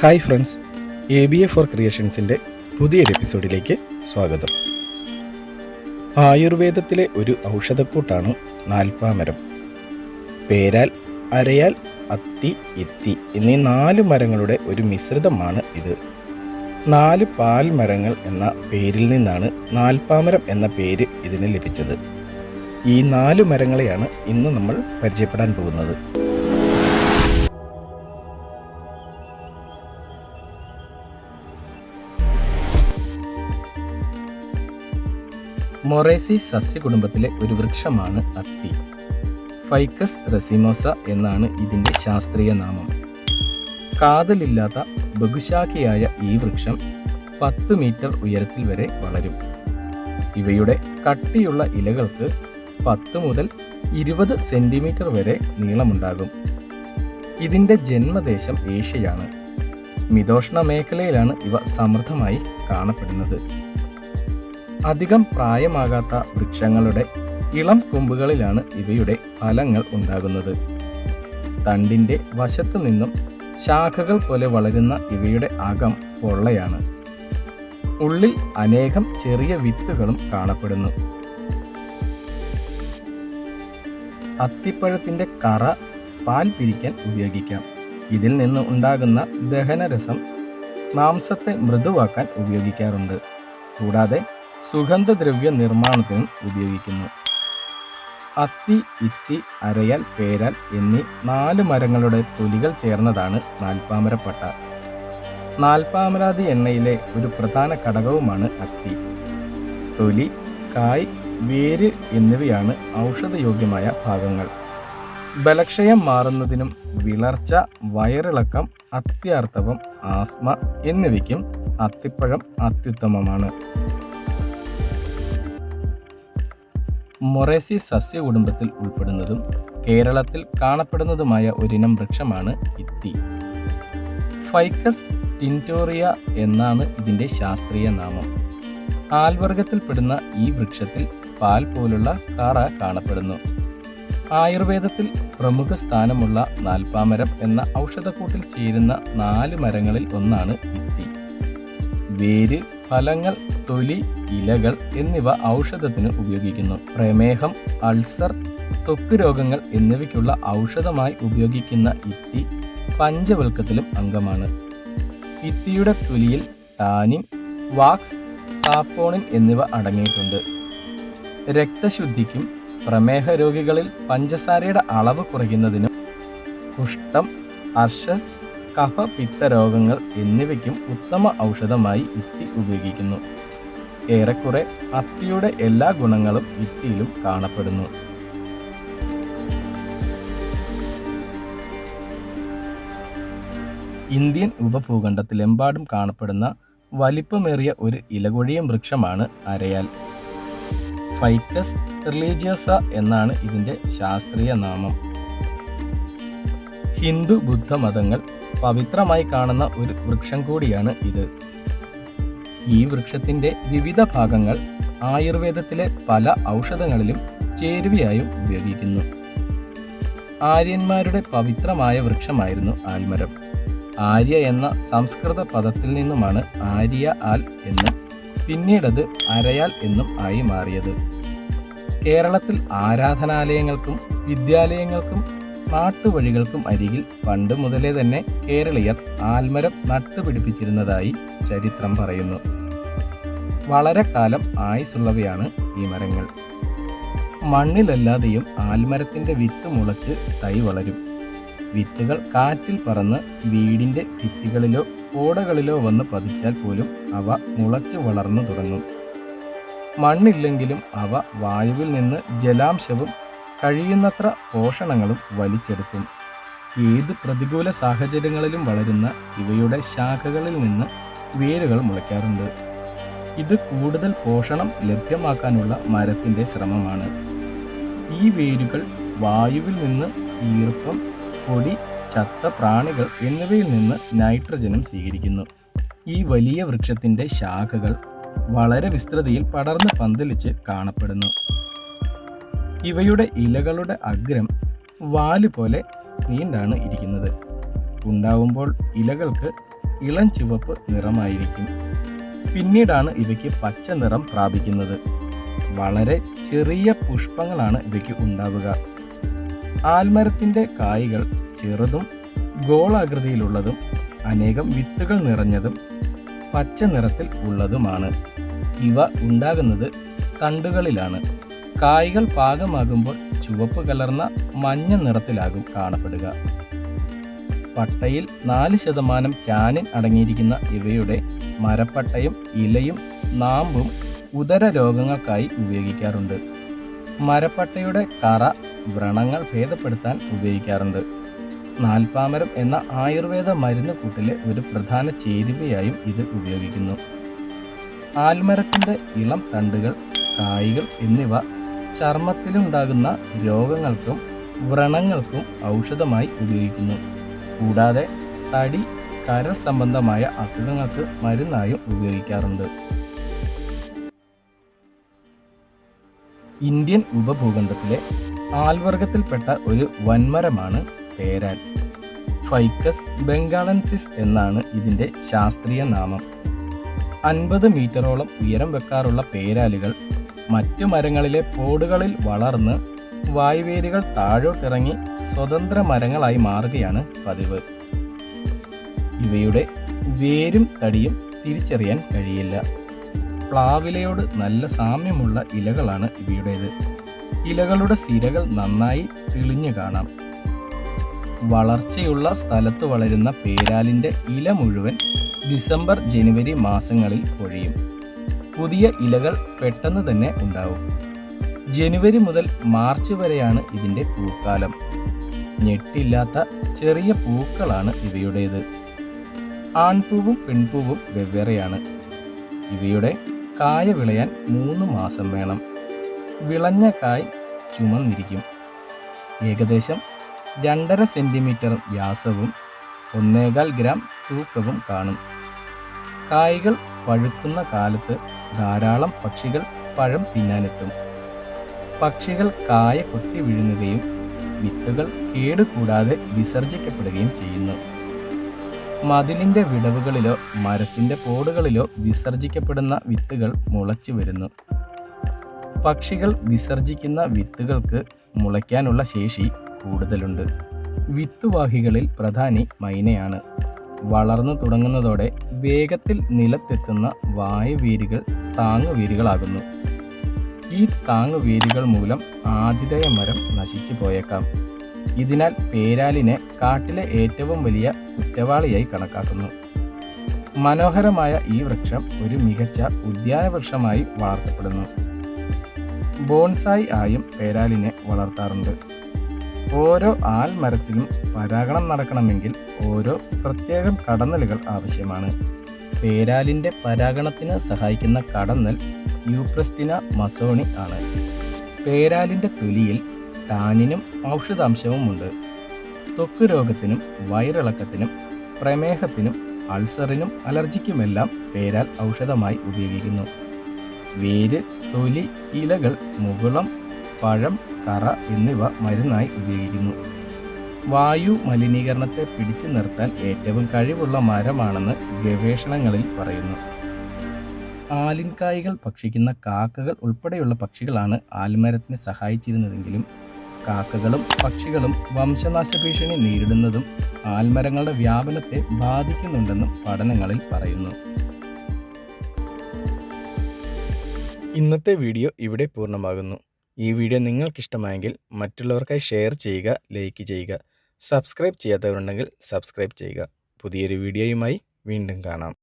Hi friends, ABA four ക്രിയേഷൻസിൻ്റെ പുതിയൊരു എപ്പിസോഡിലേക്ക് സ്വാഗതം. ആയുർവേദത്തിലെ ഒരു ഔഷധക്കൂട്ടാണ് നാൽപ്പാമരം. പേരാൽ, അരയാൽ, അത്തി, ഇത്തി എന്നീ 4 മരങ്ങളുടെ ഒരു മിശ്രിതമാണ് ഇത്. 4 പാൽ മരങ്ങൾ എന്ന പേരിൽ നിന്നാണ് നാൽപ്പാമരം എന്ന പേര് ഇതിന് ലഭിച്ചത്. ഈ 4 മരങ്ങളെയാണ് ഇന്ന് നമ്മൾ പരിചയപ്പെടാൻ പോകുന്നത്. മൊറേസി സസ്യകുടുംബത്തിലെ ഒരു വൃക്ഷമാണ് അത്തി. ഫൈക്കസ് റെസിമോസ എന്നാണ് ഇതിൻ്റെ ശാസ്ത്രീയ നാമം. കാതലില്ലാത്ത ബഹുശാഖിയായ ഈ വൃക്ഷം 10 മീറ്റർ ഉയരത്തിൽ വരെ വളരും. ഇവയുടെ കട്ടിയുള്ള ഇലകൾക്ക് 10 മുതൽ 20 സെൻറ്റിമീറ്റർ വരെ നീളമുണ്ടാകും. ഇതിൻ്റെ ജന്മദേശം ഏഷ്യയാണ്. മിതോഷ്ണ മേഖലയിലാണ് ഇവ സമൃദ്ധമായി കാണപ്പെടുന്നത്. അധികം പ്രായമാകാത്ത വൃക്ഷങ്ങളുടെ ഇളം കൊമ്പുകളിലാണ് ഇവയുടെ ഫലങ്ങൾ ഉണ്ടാകുന്നത്. തണ്ടിൻ്റെ വശത്തു നിന്നും ശാഖകൾ പോലെ വളരുന്ന ഇവയുടെ അകം പൊള്ളയാണ്. ഉള്ളിൽ അനേകം ചെറിയ വിത്തുകളും കാണപ്പെടുന്നു. അത്തിപ്പഴത്തിൻ്റെ കറ പാൽ പിരിക്കാൻ ഉപയോഗിക്കാം. ഇതിൽ നിന്ന് ഉണ്ടാകുന്ന ദഹനരസം മാംസത്തെ മൃദുവാക്കാൻ ഉപയോഗിക്കാറുണ്ട്. കൂടാതെ സുഗന്ധദ്രവ്യ നിർമ്മാണത്തിനും ഉപയോഗിക്കുന്നു. അത്തി, ഇത്തി, അരയാൽ, പേരാൽ എന്നീ 4 മരങ്ങളുടെ തൊലികൾ ചേർന്നതാണ് നാൽപ്പാമരപ്പട്ട. നാൽപ്പാമരാതി എണ്ണയിലെ ഒരു പ്രധാന ഘടകവുമാണ് അത്തി. തൊലി, കായ്, വേര് എന്നിവയാണ് ഔഷധയോഗ്യമായ ഭാഗങ്ങൾ. ബലക്ഷയം മാറുന്നതിനും വിളർച്ച, വയറിളക്കം, അത്യാർത്തവം, ആസ്മ എന്നിവയ്ക്കും അത്തിപ്പഴം അത്യുത്തമമാണ്. മൊറേസി സസ്യകുടുംബത്തിൽ ഉൾപ്പെടുന്നതും കേരളത്തിൽ കാണപ്പെടുന്നതുമായ ഒരിനം വൃക്ഷമാണ് ഇത്തി. ഫൈക്കസ് ടിൻറ്റോറിയ എന്നാണ് ഇതിൻ്റെ ശാസ്ത്രീയ നാമം. ആൽവർഗത്തിൽപ്പെടുന്ന ഈ വൃക്ഷത്തിൽ പാൽ പോലുള്ള കറ കാണപ്പെടുന്നു. ആയുർവേദത്തിൽ പ്രമുഖ സ്ഥാനമുള്ള നാൽപ്പാമരം എന്ന ഔഷധക്കൂട്ടിൽ ചേരുന്ന 4 മരങ്ങളിൽ ഒന്നാണ് ഇത്തി. വേര്, ഫലങ്ങൾ, തൊലി, ഇലകൾ എന്നിവ ഔഷധത്തിന് ഉപയോഗിക്കുന്നു. പ്രമേഹം, അൾസർ, ത്വക്ക് രോഗങ്ങൾ എന്നിവയ്ക്കുള്ള ഔഷധമായി ഉപയോഗിക്കുന്ന ഇത്തി പഞ്ചവൽക്കത്തിലും അംഗമാണ്. ഇത്തിയുടെ തൊലിയിൽ ടാനിൻ, വാക്സ്, സാപ്പോണിൻ എന്നിവ അടങ്ങിയിട്ടുണ്ട്. രക്തശുദ്ധിക്കും പ്രമേഹ രോഗികളിൽ പഞ്ചസാരയുടെ അളവ് കുറയ്ക്കുന്നതിനും കുഷ്ഠം, അർശസ്, കഫ, പിത്ത രോഗങ്ങൾ എന്നിവയ്ക്കും ഉത്തമ ഔഷധമായി ഇത്തി ഉപയോഗിക്കുന്നു. ഏറെക്കുറെ അത്തിയുടെ എല്ലാ ഗുണങ്ങളും ഇത്തിയിലും കാണപ്പെടുന്നു. ഇന്ത്യൻ ഉപഭൂഖണ്ഡത്തിലെമ്പാടും കാണപ്പെടുന്ന വലിപ്പമേറിയ ഒരു ഇലകൊഴിയും വൃക്ഷമാണ് അരയാൽ. ഫൈക്കസ് റിലീജിയോസ എന്നാണ് ഇതിൻ്റെ ശാസ്ത്രീയ നാമം. ഹിന്ദു, ബുദ്ധ മതങ്ങൾ പവിത്രമായി കാണുന്ന ഒരു വൃക്ഷം കൂടിയാണ് ഇത്. ഈ വൃക്ഷത്തിൻ്റെ വിവിധ ഭാഗങ്ങൾ ആയുർവേദത്തിലെ പല ഔഷധങ്ങളിലും ചേരുവയായും ഉപയോഗിക്കുന്നു. ആര്യന്മാരുടെ പവിത്രമായ വൃക്ഷമായിരുന്നു ആൽമരം. ആര്യ എന്ന സംസ്കൃത പദത്തിൽ നിന്നുമാണ് ആര്യ ആൽ എന്നും പിന്നീടത് അരയാൽ എന്നും ആയി മാറിയത്. കേരളത്തിൽ ആരാധനാലയങ്ങൾക്കും വിദ്യാലയങ്ങൾക്കും നാട്ടുവഴികൾക്കും അരികിൽ പണ്ട് മുതലേ തന്നെ കേരളീയർ ആൽമരം നട്ടുപിടിപ്പിച്ചിരുന്നതായി ചരിത്രം പറയുന്നു. വളരെ കാലം ആയുസുള്ളവയാണ് ഈ മരങ്ങൾ. മണ്ണിലല്ലാതെയും ആൽമരത്തിൻ്റെ വിത്ത് മുളച്ച് തൈ വളരും. വിത്തുകൾ കാറ്റിൽ പറന്ന് വീടിൻ്റെ ഭിത്തികളിലോ ഓടകളിലോ വന്ന് പതിച്ചാൽ പോലും അവ മുളച്ച് വളർന്നു തുടങ്ങും. മണ്ണില്ലെങ്കിലും അവ വായുവിൽ നിന്ന് ജലാംശവും കഴിയുന്നത്ര പോഷണങ്ങളും വലിച്ചെടുക്കും. ഏത് പ്രതികൂല സാഹചര്യങ്ങളിലും വളരുന്ന ഇവയുടെ ശാഖകളിൽ നിന്ന് വേരുകൾ മുളയ്ക്കാറുണ്ട്. ഇത് കൂടുതൽ പോഷണം ലഭ്യമാക്കാനുള്ള മരത്തിൻ്റെ ശ്രമമാണ്. ഈ വേരുകൾ വായുവിൽ നിന്ന് ഈർപ്പം, പൊടി, ചത്ത പ്രാണികൾ എന്നിവയിൽ നിന്ന് നൈട്രജനും സ്വീകരിക്കുന്നു. ഈ വലിയ വൃക്ഷത്തിൻ്റെ ശാഖകൾ വളരെ വിസ്തൃതിയിൽ പടർന്ന് പന്തലിച്ച് കാണപ്പെടുന്നു. ഇവയുടെ ഇലകളുടെ അഗ്രം വാല് പോലെ നീണ്ടാണ് ഇരിക്കുന്നത്. ഉണ്ടാവുമ്പോൾ ഇലകൾക്ക് ഇളം ചുവപ്പ് നിറമായിരിക്കും. പിന്നീടാണ് ഇവയ്ക്ക് പച്ച നിറം പ്രാപിക്കുന്നത്. വളരെ ചെറിയ പുഷ്പങ്ങളാണ് ഇവയ്ക്ക് ഉണ്ടാവുക. ആൽമരത്തിൻ്റെ കായ്കൾ ചെറുതും ഗോളാകൃതിയിലുള്ളതും അനേകം വിത്തുകൾ നിറഞ്ഞതും പച്ച നിറത്തിൽ ഉള്ളതുമാണ്. ഇവ ഉണ്ടാകുന്നത് തണ്ടുകളിലാണ്. കായ്കൾ പാകമാകുമ്പോൾ ചുവപ്പ് കലർന്ന മഞ്ഞ നിറത്തിലാകും കാണപ്പെടുക. പട്ടയിൽ 4% ടാനിൻ അടങ്ങിയിരിക്കുന്ന ഇവയുടെ മരപ്പട്ടയും ഇലയും നാമ്പും ഉദര രോഗങ്ങൾക്കായി ഉപയോഗിക്കാറുണ്ട്. മരപ്പട്ടയുടെ കറ വ്രണങ്ങൾ ഭേദപ്പെടുത്താൻ ഉപയോഗിക്കാറുണ്ട്. നാൽപ്പാമരം എന്ന ആയുർവേദ മരുന്ന് കൂട്ടിലെ ഒരു പ്രധാന ചേരുവയായും ഇത് ഉപയോഗിക്കുന്നു. ആൽമരത്തിൻ്റെ ഇളം തണ്ടുകൾ, കായ്കൾ എന്നിവ ചർമ്മത്തിലുണ്ടാകുന്ന രോഗങ്ങൾക്കും വ്രണങ്ങൾക്കും ഔഷധമായി ഉപയോഗിക്കുന്നു. കൂടാതെ തടി, കരൾ സംബന്ധമായ അസുഖങ്ങൾക്ക് മരുന്നായും ഉപയോഗിക്കാറുണ്ട്. ഇന്ത്യൻ ഉപഭൂഖണ്ഡത്തിലെ ആൽവർഗത്തിൽപ്പെട്ട ഒരു വൻമരമാണ് പേരാൽ. ഫൈക്കസ് ബംഗാളൻസിസ് എന്നാണ് ഇതിൻ്റെ ശാസ്ത്രീയ നാമം. 50 മീറ്ററോളം ഉയരം വെക്കാറുള്ള പേരാലുകൾ മറ്റു മരങ്ങളിലെ പോടുകളിൽ വളർന്ന് വായ്വേരുകൾ താഴോട്ടിറങ്ങി സ്വതന്ത്ര മരങ്ങളായി മാറുകയാണ് പതിവ്. ഇവയുടെ വേരും തടിയും തിരിച്ചറിയാൻ കഴിയില്ല. പ്ലാവിലയോട് നല്ല സാമ്യമുള്ള ഇലകളാണ് ഇവയുടേത്. ഇലകളുടെ സിരകൾ നന്നായി തെളിഞ്ഞു കാണാം. വളർച്ചയുള്ള സ്ഥലത്ത് വളരുന്ന പേരാലിൻ്റെ ഇല മുഴുവൻ ഡിസംബർ ജനുവരി മാസങ്ങളിൽ പൊഴിയും. പുതിയ ഇലകൾ പെട്ടെന്ന് തന്നെ ഉണ്ടാവും. ജനുവരി മുതൽ മാർച്ച് വരെയാണ് ഇതിൻ്റെ പൂക്കാലം. ഞെട്ടില്ലാത്ത ചെറിയ പൂക്കളാണ് ഇവയുടേത്. ആൺപൂവും പെൺപൂവും വെവ്വേറെയാണ്. ഇവയുടെ കായ വിളയാൻ 3 മാസം വേണം. വിളഞ്ഞ കായ് ചുമന്നിരിക്കും. ഏകദേശം 2.5 സെൻറ്റിമീറ്റർ വ്യാസവും 1.25 ഗ്രാം തൂക്കവും കാണും. കായ്കൾ പഴുക്കുന്ന കാലത്ത് ധാരാളം പക്ഷികൾ പഴം തിന്നാനെത്തും. പക്ഷികൾ കായ കൊത്തി വിഴുങ്ങുകയും വിത്തുകൾ കേടുകൂടാതെ വിസർജിക്കപ്പെടുകയും ചെയ്യുന്നു. മതിലിൻ്റെ വിടവുകളിലോ മരത്തിൻ്റെ പോടുകളിലോ വിസർജിക്കപ്പെടുന്ന വിത്തുകൾ മുളച്ചു വരുന്നു. പക്ഷികൾ വിസർജിക്കുന്ന വിത്തുകൾക്ക് മുളയ്ക്കാനുള്ള ശേഷി കൂടുതലുണ്ട്. വിത്തുവാഹികളിൽ പ്രധാനി മൈനയാണ്. വളർന്നു തുടങ്ങുന്നതോടെ വേഗത്തിൽ നിലത്തെത്തുന്ന വായുവേരുകൾ താങ്ങുവേരുകളാകുന്നു. ഈ താങ്ങുവേരുകൾ മൂലം ആതിഥേയ മരം നശിച്ചു പോയേക്കാം. ഇതിനാൽ പേരാലിനെ കാട്ടിലെ ഏറ്റവും വലിയ കുറ്റവാളിയായി കണക്കാക്കുന്നു. മനോഹരമായ ഈ വൃക്ഷം ഒരു മികച്ച ഉദ്യാന വൃക്ഷമായി വളർത്തപ്പെടുന്നു. ബോൺസായി ആയും പേരാലിനെ വളർത്താറുണ്ട്. ഓരോ ആൽമരത്തിലും പരാഗണം നടക്കണമെങ്കിൽ ഓരോ പ്രത്യേകം കടന്നലുകൾ ആവശ്യമാണ്. പേരാലിൻ്റെ പരാഗണത്തിന് സഹായിക്കുന്ന കടന്നൽ യൂപ്രസ്റ്റിന മസോണി ആണ്. പേരാലിൻ്റെ തൊലിയിൽ ടാനിനും ഔഷധാംശവുമുണ്ട്. ത്വക്ക് രോഗത്തിനും വയറിളക്കത്തിനും പ്രമേഹത്തിനും അൾസറിനും അലർജിക്കുമെല്ലാം പേരാൽ ഔഷധമായി ഉപയോഗിക്കുന്നു. വേര്, തൊലി, ഇലകൾ, മുകുളം, പഴം, കറ എന്നിവ മരുന്നായി ഉപയോഗിക്കുന്നു. വായു മലിനീകരണത്തെ പിടിച്ചു നിർത്താൻ ഏറ്റവും കഴിവുള്ള മരമാണെന്ന് ഗവേഷണങ്ങളിൽ പറയുന്നു. ആലിൻകായ്കൾ ഭക്ഷിക്കുന്ന കാക്കകൾ ഉൾപ്പെടെയുള്ള പക്ഷികളാണ് ആൽമരത്തിനെ സഹായിച്ചിരുന്നതെങ്കിലും കാക്കകളും പക്ഷികളും വംശനാശ ഭീഷണി നേരിടുന്നതും ആൽമരങ്ങളുടെ വ്യാപനത്തെ ബാധിക്കുന്നുണ്ടെന്നും പഠനങ്ങളിൽ പറയുന്നു. ഇന്നത്തെ വീഡിയോ ഇവിടെ പൂർണ്ണമാകുന്നു. ഈ വീഡിയോ നിങ്ങൾക്കിഷ്ടമായെങ്കിൽ മറ്റുള്ളവർക്കായി ഷെയർ ചെയ്യുക, ലൈക്ക് ചെയ്യുക. സബ്സ്ക്രൈബ് ചെയ്യാത്തവരുണ്ടെങ്കിൽ സബ്സ്ക്രൈബ് ചെയ്യുക. പുതിയൊരു വീഡിയോയുമായി വീണ്ടും കാണാം.